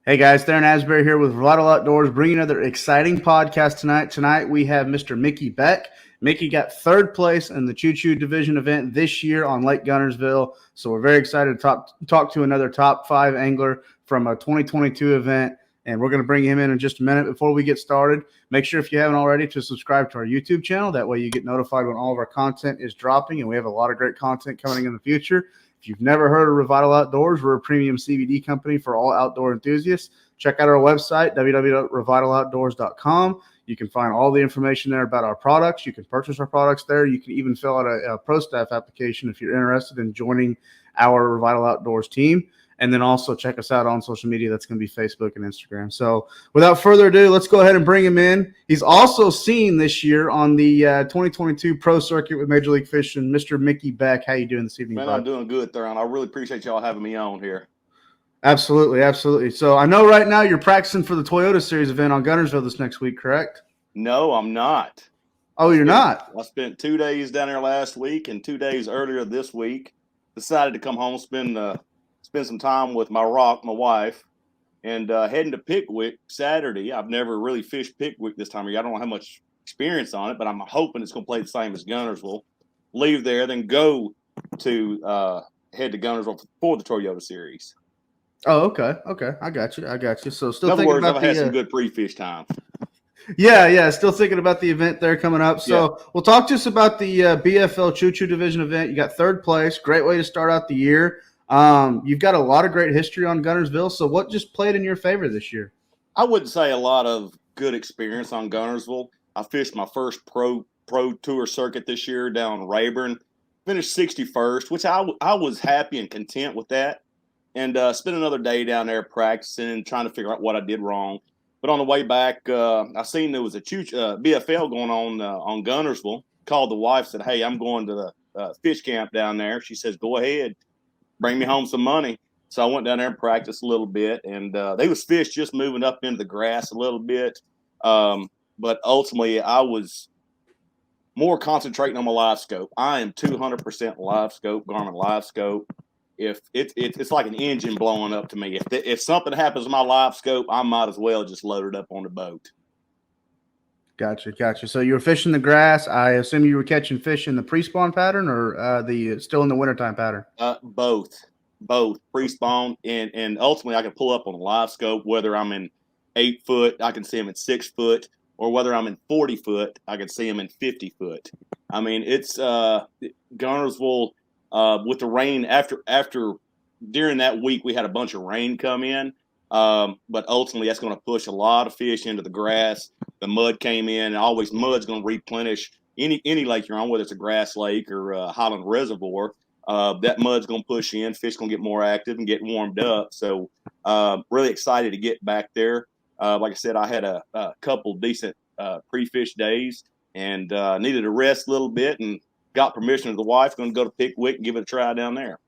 Hey guys, Theron Asbury here with Revital Outdoors, bringing another exciting podcast tonight. Tonight we have Mr. Mickey Beck. Mickey got third place in the Choo Choo Division event this year on Lake Guntersville, so we're very excited to talk to another top 5 angler from a 2022 event, and we're going to bring him in just a minute. Before we get started, make sure if you haven't already to subscribe to our YouTube channel. That way you get notified when all of our content is dropping, and we have a lot of great content coming in the future. If you've never heard of Revital Outdoors, we're a premium CBD company for all outdoor enthusiasts. Check out our website, www.revitaloutdoors.com. You can find all the information there about our products. You can purchase our products there. You can even fill out a Pro Staff application if you're interested in joining our Revital Outdoors team. And then also check us out on social media. That's going to be Facebook and Instagram. So without further ado, let's go ahead and bring him in. He's also seen this year on the 2022 Pro Circuit with Major League Fishing, Mr. Mickey Beck. How you doing this evening, Man, bud? I'm doing good, Theron. I really appreciate y'all having me on here. Absolutely, absolutely. So I know right now you're practicing for the Toyota Series event on Guntersville this next week, correct? No, I'm not. Oh, you're not? I spent 2 days down there last week and 2 days earlier this week. Decided to come home, spend some time with my wife, and heading to Pickwick Saturday. I've never really fished Pickwick this time of year. I don't have much experience on it, but I'm hoping it's going to play the same as Guntersville. Leave there, then go to head to Guntersville for the Toyota Series. Oh, okay. I got you. So still In other thinking words, about I've had some good pre-fish time. Yeah. Still thinking about the event there coming up. So Yeah. we'll talk to us about the BFL Choo Choo Division event. You got third place. Great way to start out the year. You've got a lot of great history on Guntersville. So what just played in your favor this year? I wouldn't say a lot of good experience on Guntersville. I fished my first pro tour circuit this year down Rayburn. Finished 61st, which I was happy and content with that. And spent another day down there practicing and trying to figure out what I did wrong. But on the way back, I seen there was a BFL going on Guntersville. Called the wife, said, "Hey, I'm going to the fish camp down there." She says, "Go ahead, bring me home some money." So I went down there and practiced a little bit, and they was fish just moving up into the grass a little bit. But ultimately, I was more concentrating on my live scope. I am 200% live scope, Garmin live scope. If it's like an engine blowing up to me. If something happens to my live scope, I might as well just load it up on the boat. Gotcha. So you were fishing the grass. I assume you were catching fish in the pre-spawn pattern or the still in the wintertime pattern? Both pre-spawn and ultimately I can pull up on a live scope whether I'm in 8 foot, I can see them in 6 foot, or whether I'm in 40 foot, I can see them in 50 foot. I mean, it's Guntersville with the rain after during that week we had a bunch of rain come in. But ultimately that's going to push a lot of fish into the grass. The mud came in, and always mud's going to replenish any lake you're on, whether it's a grass lake or a Highland Reservoir. That mud's going to push in. Fish going to get more active and get warmed up. So really excited to get back there. Like I said, I had a couple decent pre-fish days and needed to rest a little bit, and got permission of the wife. Going to go to Pickwick and give it a try down there.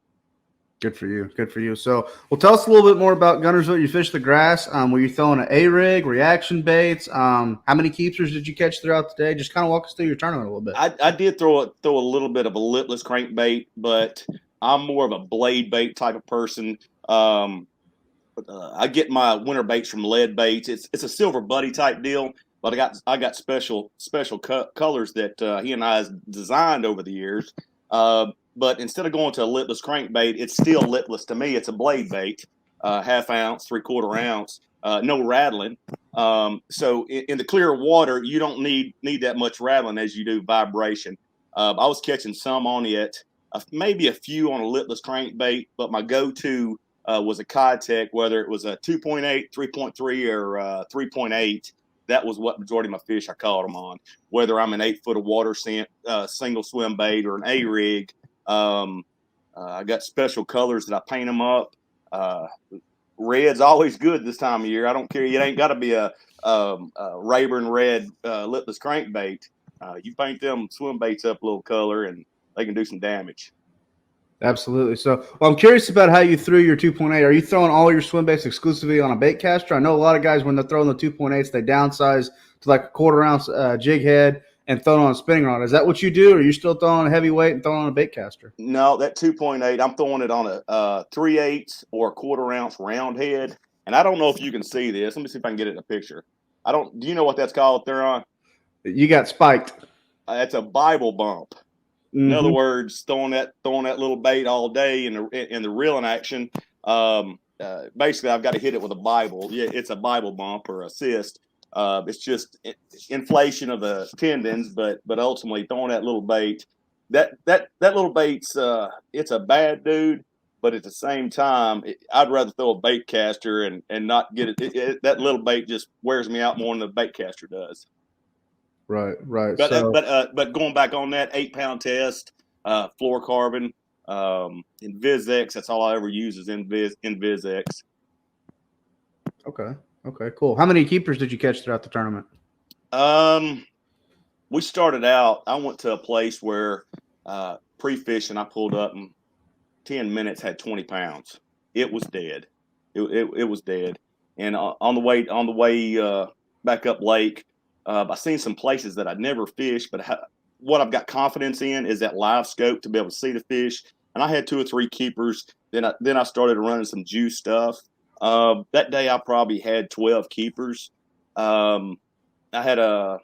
Good for you. So, well, tell us a little bit more about Guntersville. You fished the grass. Were you throwing an A-rig, reaction baits? How many keepers did you catch throughout the day? Just kind of walk us through your tournament a little bit. I did throw a little bit of a lipless crankbait, but I'm more of a blade bait type of person. I get my winter baits from Lead Baits. It's a silver buddy type deal, but I got special colors that he and I has designed over the years. But instead of going to a lipless crankbait, it's still lipless to me. It's a blade bait, half ounce, 3/4 ounce, no rattling. So in the clear water, you don't need that much rattling as you do vibration. I was catching some on it, maybe a few on a lipless crankbait, but my go-to was a Kitech, whether it was a 2.8, 3.3, or 3.8. That was what majority of my fish I caught them on. Whether I'm an 8 foot of water scent, single swim bait, or an A-rig. I got special colors that I paint them up. Red's always good this time of year. I don't care. It ain't got to be a Rayburn red lipless crankbait. You paint them swim baits up a little color, and they can do some damage. Absolutely. So, well, I'm curious about how you threw your 2.8. Are you throwing all your swim baits exclusively on a bait caster? I know a lot of guys, when they're throwing the 2.8s, they downsize to like a 1/4 ounce jig head and throw it on a spinning rod. Is that what you do, or are you still throwing a heavyweight and throwing on a bait caster? No, that 2.8, I'm throwing it on a 3/8 or a 1/4 ounce round head. And I don't know if you can see this. Let me see if I can get it in a picture. Do you know what that's called, Theron? You got spiked. That's a Bible bump. In other words, throwing that little bait all day in the reeling action. Basically, I've got to hit it with a Bible. Yeah, it's a Bible bump or assist. It's just inflation of the tendons, but ultimately throwing that little bait. That little bait's it's a bad dude, but at the same time, I'd rather throw a bait caster and not get it. That little bait just wears me out more than the bait caster does. Right. But going back on that 8-pound test, fluorocarbon, Invisex. That's all I ever use is Invisex. Okay, cool. How many keepers did you catch throughout the tournament? We started out. I went to a place where pre-fishing, I pulled up and 10 minutes had 20 pounds. It was dead. It was dead. And on the way back up lake. I've seen some places that I'd never fished, but what I've got confidence in is that live scope to be able to see the fish. And I had 2 or 3 keepers. Then I started running some juice stuff. That day I probably had 12 keepers. I had a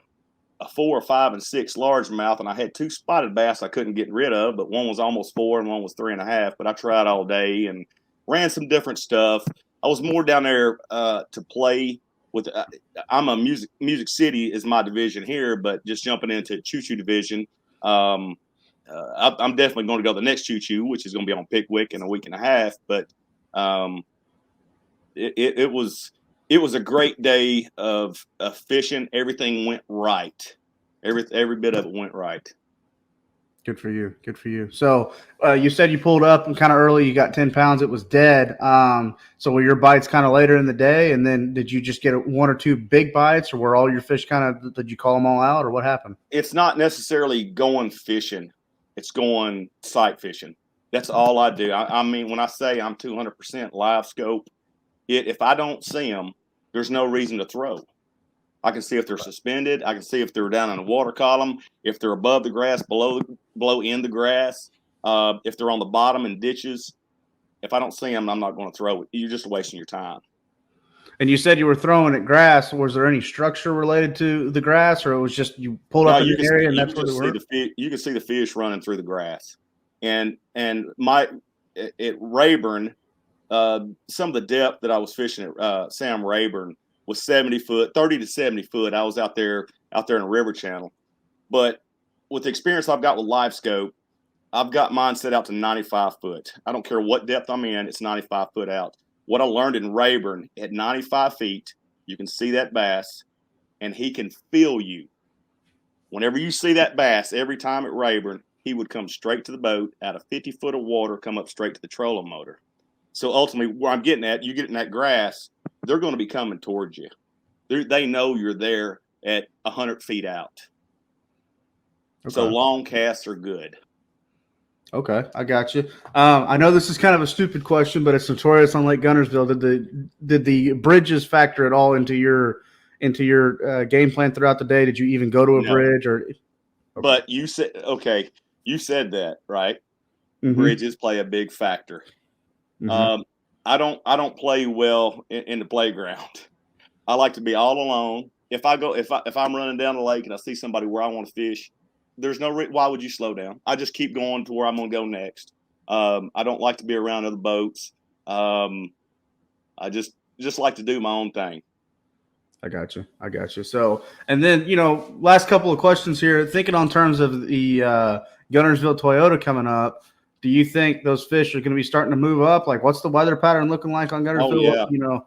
4, 5, and 6 largemouth, and I had 2 spotted bass I couldn't get rid of, but one was almost 4 and one was 3.5. But I tried all day and ran some different stuff. I was more down there to play. I'm a Music City is my division here, but just jumping into Choo Choo division, I'm definitely going to go to the next Choo Choo, which is going to be on Pickwick in a week and a half. But it was a great day of fishing. Everything went right. Every bit of it went right. Good for you. So you said you pulled up and kind of early. You got 10 pounds. It was dead. So were your bites kind of later in the day? And then did you just get 1 or 2 big bites, or were all your fish did you call them all out, or what happened? It's not necessarily going fishing. It's going sight fishing. That's all I do. I mean, when I say I'm 200% live scope, if I don't see them, there's no reason to throw. I can see if they're suspended. I can see if they're down in the water column, if they're above the grass, below in the grass, if they're on the bottom in ditches. If I don't see them, I'm not going to throw it. You're just wasting your time. And you said you were throwing at grass. Was there any structure related to the grass, or it was just you pulled up in an area and that's where they were? You can see the fish running through the grass. And at Rayburn, some of the depth that I was fishing at Sam Rayburn was 70 foot, 30 to 70 foot. I was out there in the river channel. But with the experience I've got with live scope, I've got mine set out to 95 foot. I don't care what depth I'm in, it's 95 foot out. What I learned in Rayburn, at 95 feet, you can see that bass, and he can feel you. Whenever you see that bass, every time at Rayburn, he would come straight to the boat, out of 50 foot of water, come up straight to the trolling motor. So ultimately, where I'm getting at, you get in that grass, they're going to be coming towards you. They know you're there at 100 feet out. Okay. So long casts are good. Okay, I got you. I know this is kind of a stupid question, but it's notorious on Lake Guntersville. Did the bridges factor at all into your game plan throughout the day? Did you even go to a bridge or? Okay. But you said that, right? Mm-hmm. Bridges play a big factor. Mm-hmm. I don't play well in the playground. I like to be all alone. If I'm running down the lake and I see somebody where I want to fish, there's no why would you slow down? I just keep going to where I'm going to go next. I don't like to be around other boats. I just like to do my own thing. I got you. So, and then, last couple of questions here, thinking on terms of the Guntersville Toyota coming up, do you think those fish are going to be starting to move up? Like, what's the weather pattern looking like on Guntersville? Oh, yeah.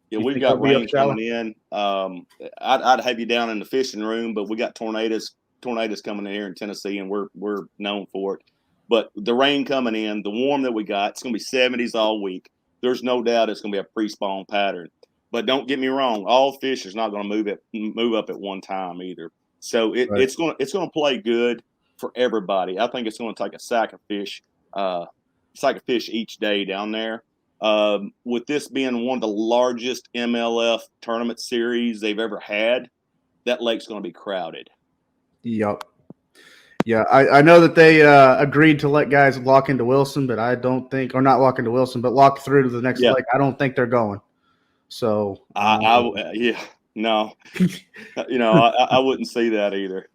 Yeah, we've got rain coming in. I'd have you down in the fishing room, but we got tornadoes coming in here in Tennessee, and we're known for it. But the rain coming in, the warm that we got, it's going to be 70s all week. There's no doubt it's going to be a pre-spawn pattern. But don't get me wrong, all fish is not going to move up at one time either. So it's going to play good for everybody. I think it's going to take a sack of fish each day down there. With this being one of the largest MLF tournament series they've ever had, that lake's going to be crowded. Yep. Yeah, I know that they agreed to let guys lock into Wilson, but I don't think, or not lock into Wilson, but lock through to the next lake. I don't think they're going. So yeah, no, I wouldn't see that either.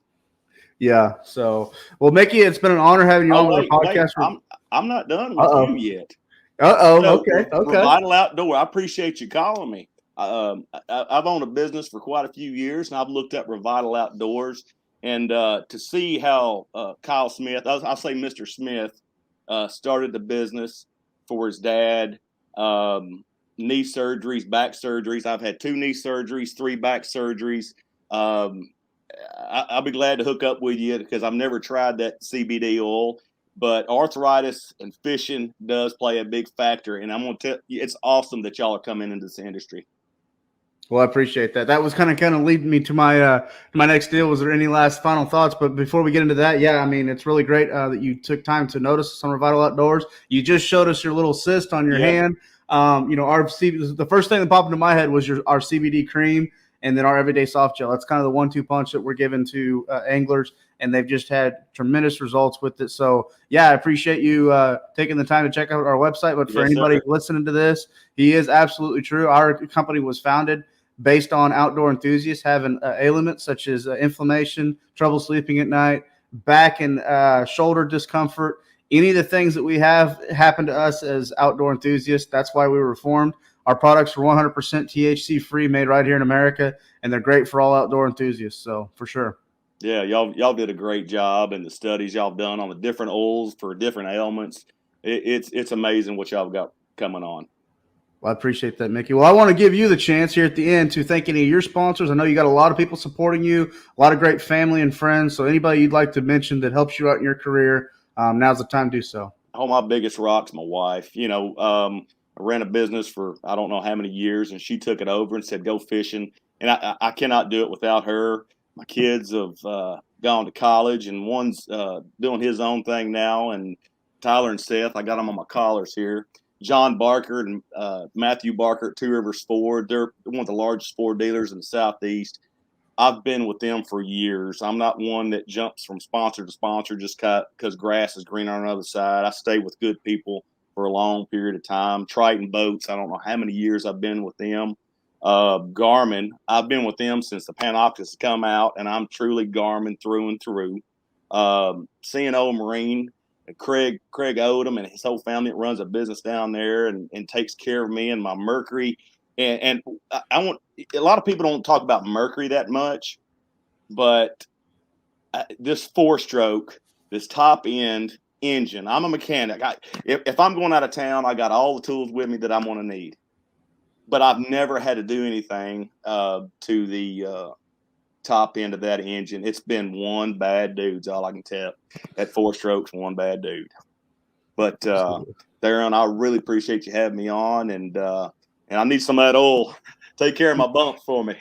Yeah. So, well, Mickey, it's been an honor having you on with our Wait, podcast. I'm not done with you yet. Okay. Revital Outdoor, I appreciate you calling me. I've owned a business for quite a few years, and I've looked at Revital Outdoors, and to see how Kyle Smith, I'll say Mr. Smith, started the business for his dad. Knee surgeries, back surgeries. I've had 2 knee surgeries, 3 back surgeries. I'll be glad to hook up with you because I've never tried that CBD oil. But arthritis and fishing does play a big factor, and I'm going to tell you, it's awesome that y'all are coming into this industry. Well, I appreciate that. That was kind of leading me to my next deal. Was there any last final thoughts? But before we get into that, yeah, I mean, it's really great that you took time to notice us on Revital Outdoors. You just showed us your little cyst on your hand. The first thing that popped into my head was our CBD cream, and then our everyday soft gel. That's kind of the 1-2 punch that we're giving to anglers, and they've just had tremendous results with it. So, yeah, I appreciate you taking the time to check out our website. But for anybody listening to this, he is absolutely true. Our company was founded based on outdoor enthusiasts having ailments such as inflammation, trouble sleeping at night, back and shoulder discomfort. Any of the things that we have happen to us as outdoor enthusiasts. That's why we were formed. Our products are 100% THC free, made right here in America, and they're great for all outdoor enthusiasts. So for sure. Yeah, y'all did a great job, and the studies y'all have done on the different oils for different ailments. It's amazing what y'all got coming on. Well, I appreciate that, Mickey. Well, I want to give you the chance here at the end to thank any of your sponsors. I know you got a lot of people supporting you, a lot of great family and friends. So anybody you'd like to mention that helps you out in your career, now's the time to do so. Oh, my biggest rock's my wife. I ran a business for I don't know how many years, and she took it over and said, go fishing. And I cannot do it without her. My kids have gone to college, and one's doing his own thing now. And Tyler and Seth, I got them on my collars here. John Barker and Matthew Barker at Two Rivers Ford. They're one of the largest Ford dealers in the Southeast. I've been with them for years. I'm not one that jumps from sponsor to sponsor just because grass is greener on the other side. I stay with good people for a long period of time. Triton Boats, I don't know how many years I've been with them. Garmin, I've been with them since the Panopticus has come out, and I'm truly Garmin through and through. C&O Marine, Craig Odom and his whole family that runs a business down there and takes care of me and my Mercury. And I want a lot of people don't talk about Mercury that much, but this 4-stroke, this top end engine. I'm a mechanic. If I'm going out of town, I got all the tools with me that I'm going to need. But I've never had to do anything to the top end of that engine. It's been one bad dude's all I can tell. That 4-stroke's one bad dude. But Darren, I really appreciate you having me on, and I need some of that oil. Take care of my bump for me.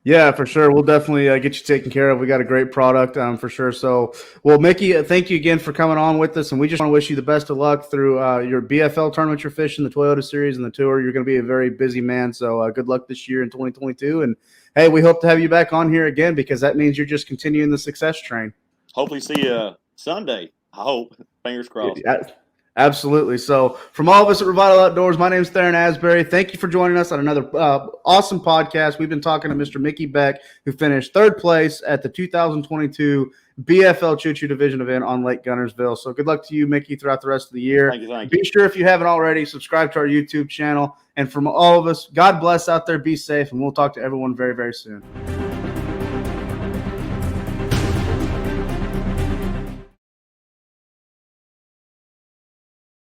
Yeah, for sure. We'll definitely get you taken care of. We got a great product for sure. So, well, Mickey, thank you again for coming on with us. And we just want to wish you the best of luck through your BFL tournament you're fishing, the Toyota Series, and the Tour. You're going to be a very busy man. So good luck this year in 2022. And, hey, we hope to have you back on here again because that means you're just continuing the success train. Hopefully see you Sunday. I hope. Fingers crossed. Yeah. Absolutely. So from all of us at Revital Outdoors, my name is Theron Asbury. Thank you for joining us on another awesome podcast. We've been talking to Mr. Mickey Beck, who finished 3rd place at the 2022 BFL Choo Choo Division event on Lake Guntersville. So good luck to you, Mickey, throughout the rest of the year. Thank you. Be sure, if you haven't already, subscribe to our YouTube channel. And from all of us, God bless out there. Be safe, and we'll talk to everyone very, very soon.